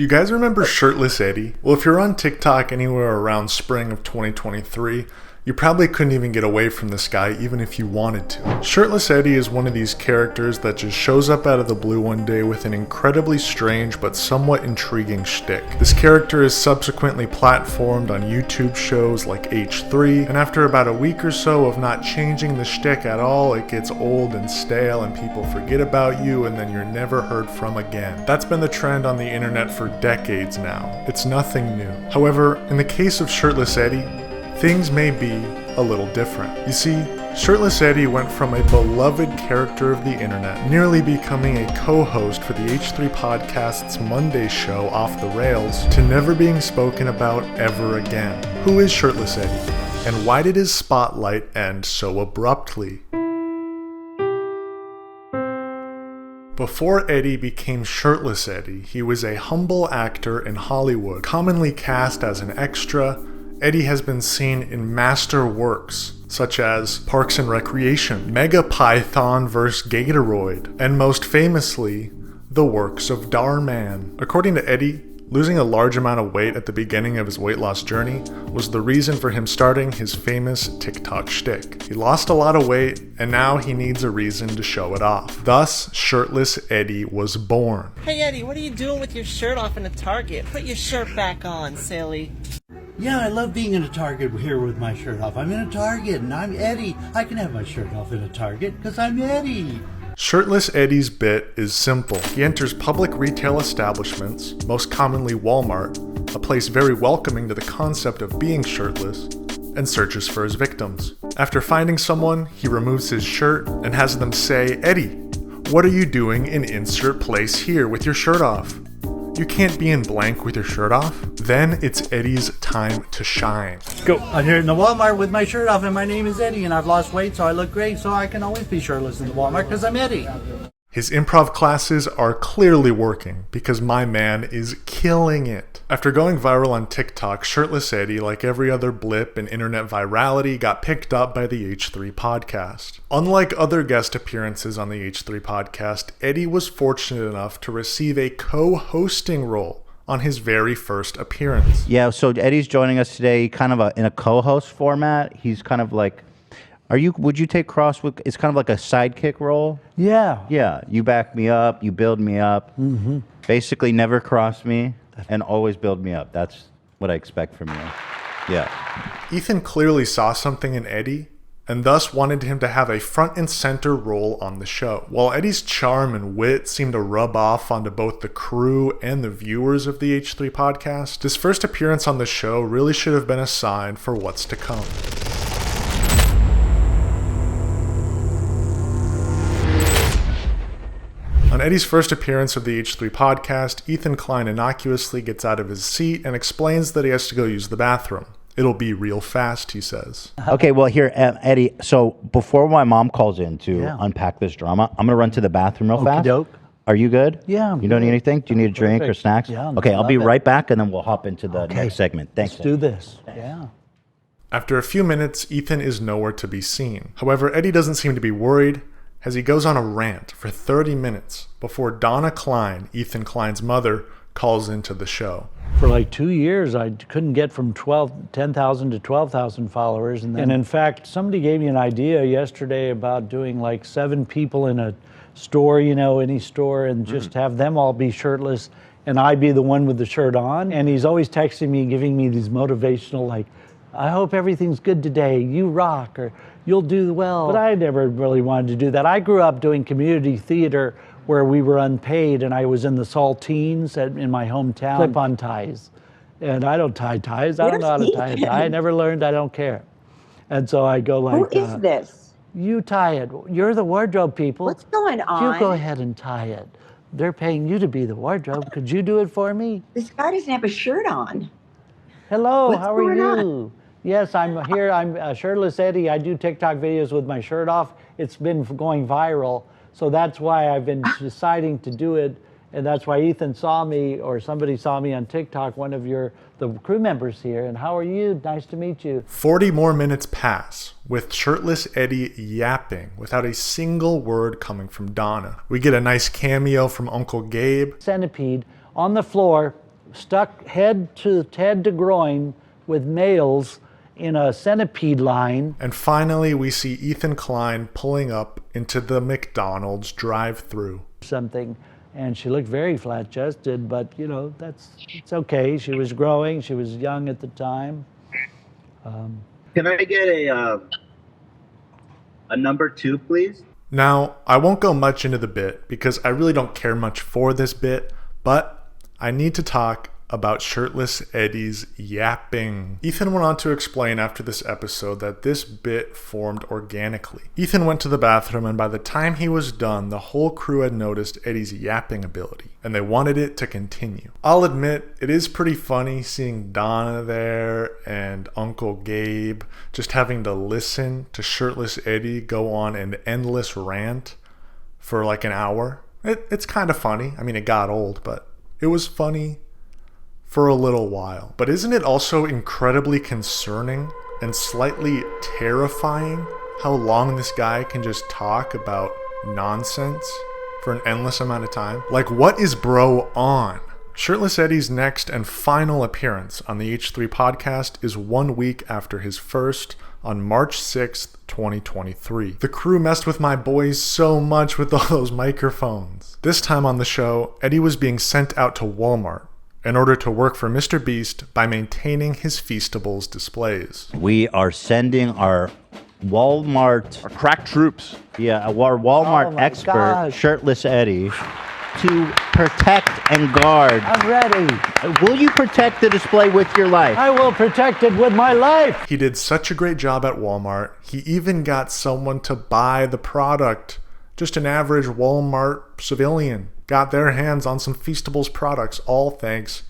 Do you guys remember Shirtless Eddie? Well, if you're on TikTok anywhere around spring of 2023, you probably couldn't even get away from this guy even if you wanted to. Shirtless Eddie is one of these characters that just shows up out of the blue one day with an incredibly strange but somewhat intriguing shtick. This character is subsequently platformed on YouTube shows like H3, and after about a week or so of not changing the shtick at all, it gets old and stale and people forget about you and then you're never heard from again. That's been the trend on the internet for decades now. It's nothing new. However, in the case of Shirtless Eddie, things may be a little different. You see, Shirtless Eddie went from a beloved character of the internet, nearly becoming a co-host for the H3 Podcast's Monday show Off the Rails, to never being spoken about ever again. Who is Shirtless Eddie? And why did his spotlight end so abruptly? Before Eddie became Shirtless Eddie, he was a humble actor in Hollywood, commonly cast as an extra. Eddie has been seen in master works such as Parks and Recreation, Mega Python vs. Gatoroid, and most famously, the works of Darman. According to Eddie, losing a large amount of weight at the beginning of his weight loss journey was the reason for him starting his famous TikTok shtick. He lost a lot of weight, and now he needs a reason to show it off. Thus, Shirtless Eddie was born. Hey Eddie, what are you doing with your shirt off in a Target? Put your shirt back on, silly. Yeah, I love being in a Target here with my shirt off. I'm in a Target and I'm Eddie. I can have my shirt off in a Target because I'm Eddie. Shirtless Eddie's bit is simple. He enters public retail establishments, most commonly Walmart, a place very welcoming to the concept of being shirtless, and searches for his victims. After finding someone, he removes his shirt and has them say, "Eddie, what are you doing in insert place here with your shirt off? You can't be in blank with your shirt off." Then it's Eddie's time to shine. Go. I'm here in the Walmart with my shirt off and my name is Eddie and I've lost weight so I look great so I can always be shirtless in the Walmart because I'm Eddie. His improv classes are clearly working because my man is killing it. After going viral on TikTok, Shirtless Eddie, like every other blip in internet virality, got picked up by the H3 podcast. Unlike other guest appearances on the H3 podcast, Eddie was fortunate enough to receive a co-hosting role on his very first appearance. Yeah, so Eddie's joining us today kind of in a co-host format. He's kind of like, would you take cross with, it's kind of like a sidekick role? Yeah. Yeah, you back me up, you build me up. Mm-hmm. Basically never cross me and always build me up. That's what I expect from you. Yeah. Ethan clearly saw something in Eddie and thus wanted him to have a front and center role on the show. While Eddie's charm and wit seemed to rub off onto both the crew and the viewers of the H3 podcast, his first appearance on the show really should have been a sign for what's to come. On Eddie's first appearance of the H3 podcast, Ethan Klein innocuously gets out of his seat and explains that he has to go use the bathroom. It'll be real fast, he says. Okay, well here, Eddie, so before my mom calls in to unpack this drama, I'm going to run to the bathroom real fast. Okey-doke. Are you good? Yeah, I'm You don't good. need anything? Do you need a drink or snacks? Yeah, okay, I'll be love it. right back and then we'll hop into the next segment. Thanks. Let's do this. Yeah. After a few minutes, Ethan is nowhere to be seen. However, Eddie doesn't seem to be worried, as he goes on a rant for 30 minutes before Donna Klein, Ethan Klein's mother, calls into the show. For like 2 years, I couldn't get from 10,000 to 12,000 followers. And in fact, somebody gave me an idea yesterday about doing like 7 people in a store, you know, any store, and just have them all be shirtless and I be the one with the shirt on. And he's always texting me, giving me these motivational, like, I hope everything's good today, you rock, or you'll do well. But I never really wanted to do that. I grew up doing community theater where we were unpaid, and I was in the Saltines in my hometown, clip-on ties. And I don't tie ties. I don't know how to tie a tie. I never learned. I don't care. And so I go like, who is this? You tie it. You're the wardrobe people. What's going on? You go ahead and tie it. They're paying you to be the wardrobe. Could you do it for me? This guy doesn't have a shirt on. Hello, What's how are going you? Yes, I'm here. I'm Shirtless Eddie. I do TikTok videos with my shirt off. It's been going viral. So that's why I've been deciding to do it. And that's why Ethan saw me, or somebody saw me on TikTok, one of the crew members here. And how are you? Nice to meet you. 40 more minutes pass, with Shirtless Eddie yapping without a single word coming from Donna. We get a nice cameo from Uncle Gabe. Centipede on the floor, stuck head to groin with males in a centipede line. And finally, we see Ethan Klein pulling up into the McDonald's drive-thru. Something, and she looked very flat-chested, but you know, it's okay. She was growing, she was young at the time. Can I get a number 2, please? Now, I won't go much into the bit because I really don't care much for this bit, but I need to talk about Shirtless Eddie's yapping. Ethan went on to explain after this episode that this bit formed organically. Ethan went to the bathroom, and by the time he was done, the whole crew had noticed Eddie's yapping ability, and they wanted it to continue. I'll admit, it is pretty funny seeing Donna there and Uncle Gabe just having to listen to Shirtless Eddie go on an endless rant for like an hour. It's kind of funny. I mean, it got old, but it was funny for a little while. But isn't it also incredibly concerning and slightly terrifying how long this guy can just talk about nonsense for an endless amount of time? Like, what is bro on? Shirtless Eddie's next and final appearance on the H3 podcast is 1 week after his first on March 6th, 2023. The crew messed with my boys so much with all those microphones. This time on the show, Eddie was being sent out to Walmart in order to work for Mr. Beast by maintaining his Feastables displays. We are sending our Walmart, Our crack troops. our Walmart Oh my expert, gosh. Shirtless Eddie, to protect and guard. I'm ready. Will you protect the display with your life? I will protect it with my life. He did such a great job at Walmart, he even got someone to buy the product. Just an average Walmart civilian got their hands on some Feastables products, all thanks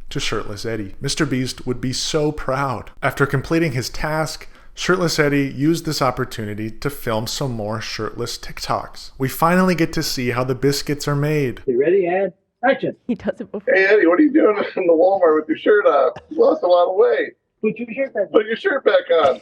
to Shirtless Eddie. Mr. Beast would be so proud. After completing his task, Shirtless Eddie used this opportunity to film some more shirtless TikToks. We finally get to see how the biscuits are made. You ready, Ed? Action. He does it before. Hey, Eddie, what are you doing in the Walmart with your shirt off? You lost a lot of weight. Put your shirt back. Put your shirt back on.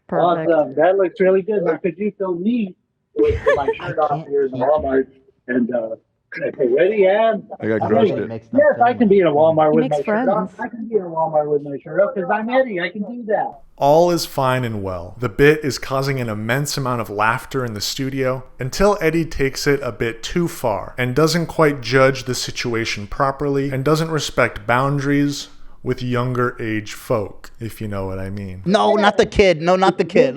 Perfect. Awesome. That looks really good. Now, could you film me with my shirt off here in Walmart? And okay, ready, Ed? I got crushed it. Yes, I can be in a Walmart He with my makes shirt off. friends. I can be in a Walmart with my shirt off because I'm Eddie. I can do that. All is fine and well. The bit is causing an immense amount of laughter in the studio until Eddie takes it a bit too far and doesn't quite judge the situation properly and doesn't respect boundaries with younger age folk, if you know what I mean. No, not the kid. No, not the kid.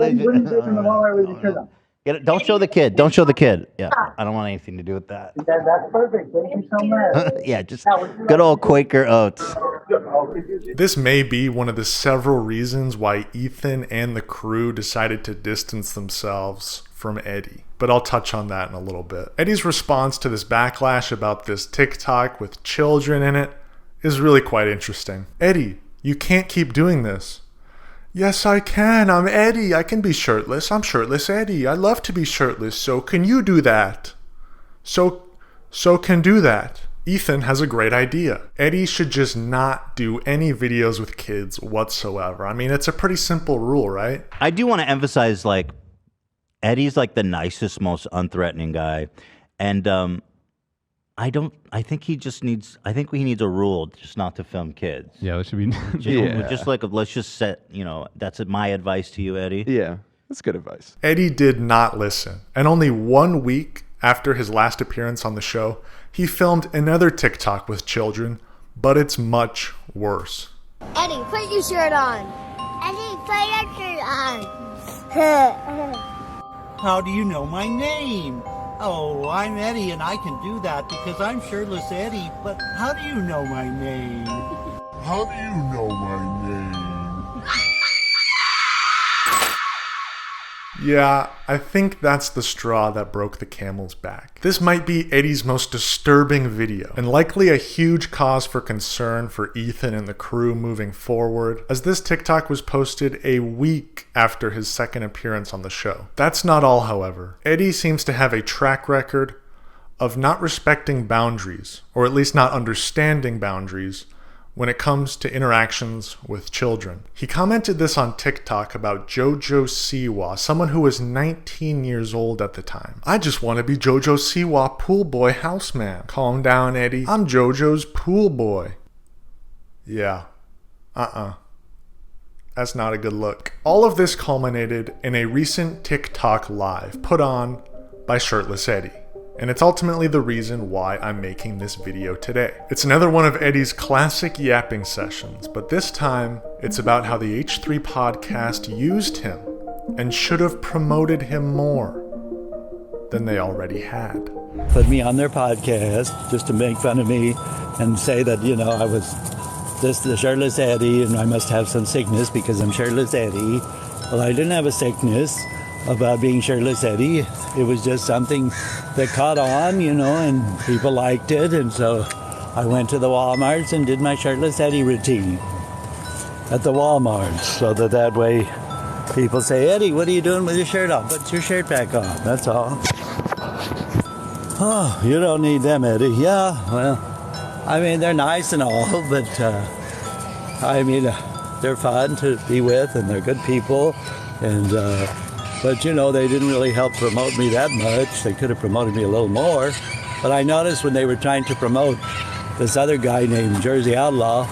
Don't show the kid. Don't show the kid. Yeah, I don't want anything to do with that. That's perfect. Thank you so much. Yeah, just good old Quaker Oats. This may be one of the several reasons why Ethan and the crew decided to distance themselves from Eddie, but I'll touch on that in a little bit. Eddie's response to this backlash about this TikTok with children in it is really quite interesting. Eddie, you can't keep doing this. Yes, I can. I'm Eddie. I can be shirtless. I'm Shirtless Eddie. I love to be shirtless. So can you do that? So can do that. Ethan has a great idea. Eddie should just not do any videos with kids whatsoever. I mean, it's a pretty simple rule, right? I do want to emphasize, like, Eddie's like the nicest, most unthreatening guy, and I think he needs a rule just not to film kids. Yeah, that should be. Just like let's just set. That's my advice to you, Eddie. Yeah, that's good advice. Eddie did not listen, and only 1 week after his last appearance on the show, he filmed another TikTok with children, but it's much worse. Eddie, put your shirt on. Eddie, put your shirt on. How do you know my name? Oh, I'm Eddie, and I can do that because I'm Shirtless Eddie. But how do you know my name? How do you know my name? Yeah, I think that's the straw that broke the camel's back. This might be Eddie's most disturbing video, and likely a huge cause for concern for Ethan and the crew moving forward, as this TikTok was posted a week after his second appearance on the show. That's not all, however. Eddie seems to have a track record of not respecting boundaries, or at least not understanding boundaries, when it comes to interactions with children. He commented this on TikTok about JoJo Siwa, someone who was 19 years old at the time. I just want to be JoJo Siwa pool boy houseman. Calm down, Eddie. I'm JoJo's pool boy. Yeah. That's not a good look. All of this culminated in a recent TikTok live put on by Shirtless Eddie. And it's ultimately the reason why I'm making this video today. It's another one of Eddie's classic yapping sessions, but this time it's about how the H3 podcast used him and should have promoted him more than they already had. Put me on their podcast just to make fun of me and say that, I was just the Shirtless Eddie and I must have some sickness because I'm Shirtless Eddie. Well, I didn't have a sickness about being Shirtless Eddie. It was just something that caught on, and people liked it. And so I went to the Walmarts and did my Shirtless Eddie routine at the Walmarts so that way people say, Eddie, what are you doing with your shirt off? Put your shirt back on. That's all. Oh, you don't need them, Eddie. Yeah, well, they're nice and all, but they're fun to be with and they're good people. And but they didn't really help promote me that much. They could have promoted me a little more. But I noticed when they were trying to promote this other guy named Jersey Outlaw,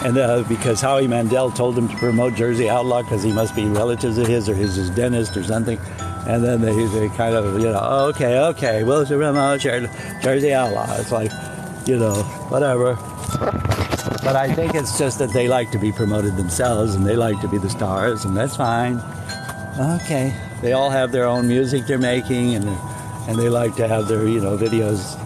and because Howie Mandel told him to promote Jersey Outlaw because he must be relatives of his or his dentist or something. And then they kind of, okay, we'll promote Jersey Outlaw. It's like, whatever. But I think it's just that they like to be promoted themselves and they like to be the stars, and that's fine. Okay. They all have their own music they're making, and they like to have their, videos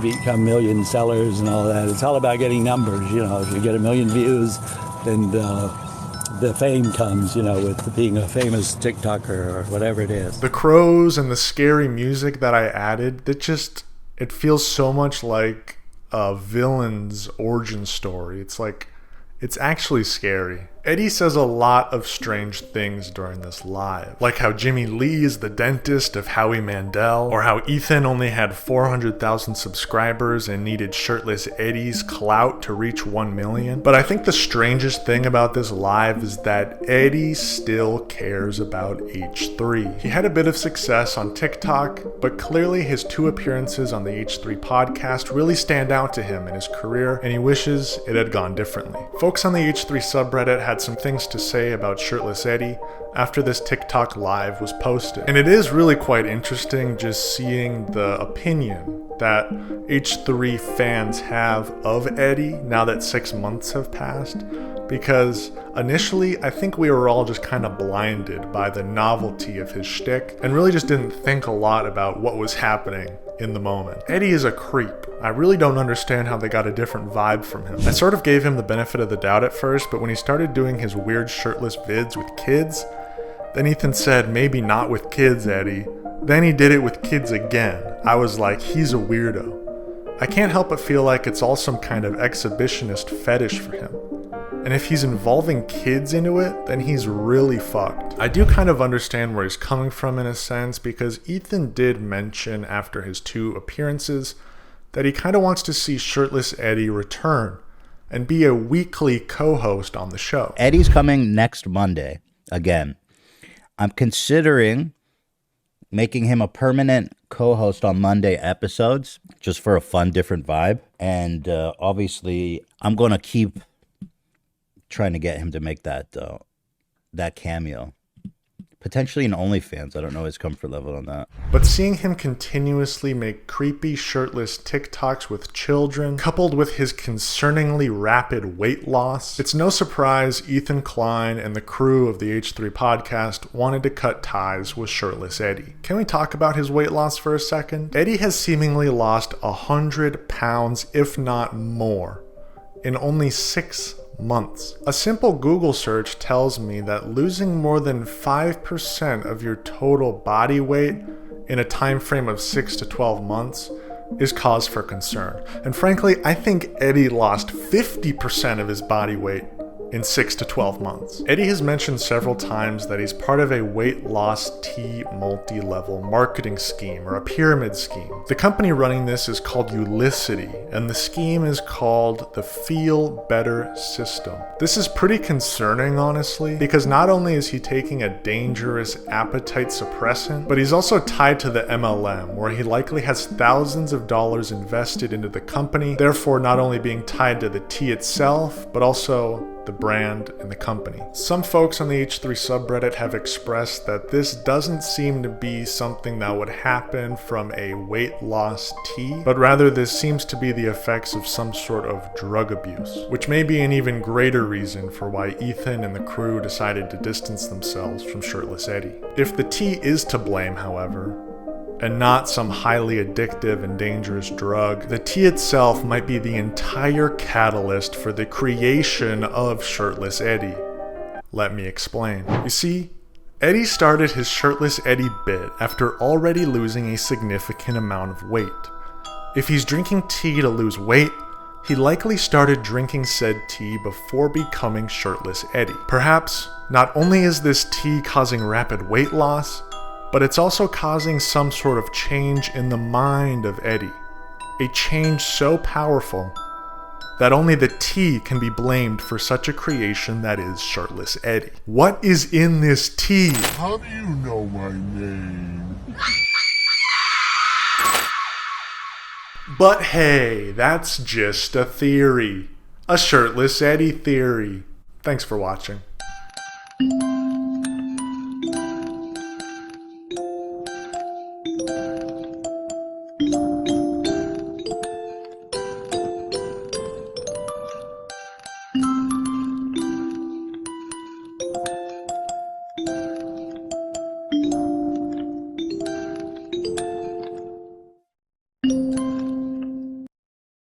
become million sellers and all that. It's all about getting numbers, If you get 1 million views, then the fame comes, with being a famous TikToker or whatever it is. The crows and the scary music that I added, it feels so much like a villain's origin story. It's actually scary. Eddie says a lot of strange things during this live, like how Jimmy Lee is the dentist of Howie Mandel, or how Ethan only had 400,000 subscribers and needed Shirtless Eddie's clout to reach 1 million. But I think the strangest thing about this live is that Eddie still cares about H3. He had a bit of success on TikTok, but clearly his 2 appearances on the H3 podcast really stand out to him in his career, and he wishes it had gone differently. Folks on the H3 subreddit had some things to say about Shirtless Eddie after this TikTok live was posted. And it is really quite interesting just seeing the opinion that H3 fans have of Eddie now that 6 months have passed, because initially I think we were all just kind of blinded by the novelty of his shtick and really just didn't think a lot about what was happening in the moment. Eddie is a creep. I really don't understand how they got a different vibe from him. I sort of gave him the benefit of the doubt at first, but when he started doing his weird shirtless vids with kids, then Ethan said, maybe not with kids, Eddie. Then he did it with kids again. I was like, he's a weirdo. I can't help but feel like it's all some kind of exhibitionist fetish for him. And if he's involving kids into it, then he's really fucked. I do kind of understand where he's coming from in a sense, because Ethan did mention after his 2 appearances that he kind of wants to see Shirtless Eddie return and be a weekly co-host on the show. Eddie's coming next Monday again. I'm considering making him a permanent co-host on Monday episodes just for a fun, different vibe. And obviously, I'm going to keep trying to get him to make that cameo. Potentially an OnlyFans. I don't know his comfort level on that. But seeing him continuously make creepy shirtless TikToks with children, coupled with his concerningly rapid weight loss, it's no surprise Ethan Klein and the crew of the H3 podcast wanted to cut ties with Shirtless Eddie. Can we talk about his weight loss for a second? Eddie has seemingly lost 100 pounds, if not more, in only 6 months. A simple Google search tells me that losing more than 5% of your total body weight in a time frame of 6 to 12 months is cause for concern. And frankly, I think Eddie lost 50% of his body weight in 6 to 12 months. Eddie has mentioned several times that he's part of a weight loss tea multi-level marketing scheme or a pyramid scheme. The company running this is called Ulicity, and the scheme is called the Feel Better System. This is pretty concerning, honestly, because not only is he taking a dangerous appetite suppressant, but he's also tied to the MLM, where he likely has thousands of dollars invested into the company, therefore not only being tied to the tea itself, but also the brand and the company. Some folks on the H3 subreddit have expressed that this doesn't seem to be something that would happen from a weight loss tea, but rather this seems to be the effects of some sort of drug abuse, which may be an even greater reason for why Ethan and the crew decided to distance themselves from Shirtless Eddie. If the tea is to blame, however, and not some highly addictive and dangerous drug, the tea itself might be the entire catalyst for the creation of Shirtless Eddie. Let me explain. You see, Eddie started his Shirtless Eddie bit after already losing a significant amount of weight. If he's drinking tea to lose weight, he likely started drinking said tea before becoming Shirtless Eddie. Perhaps not only is this tea causing rapid weight loss, but it's also causing some sort of change in the mind of Eddie. A change so powerful that only the tea can be blamed for such a creation that is Shirtless Eddie. What is in this tea? How do you know my name? But hey, that's just a theory. A Shirtless Eddie theory. Thanks for watching.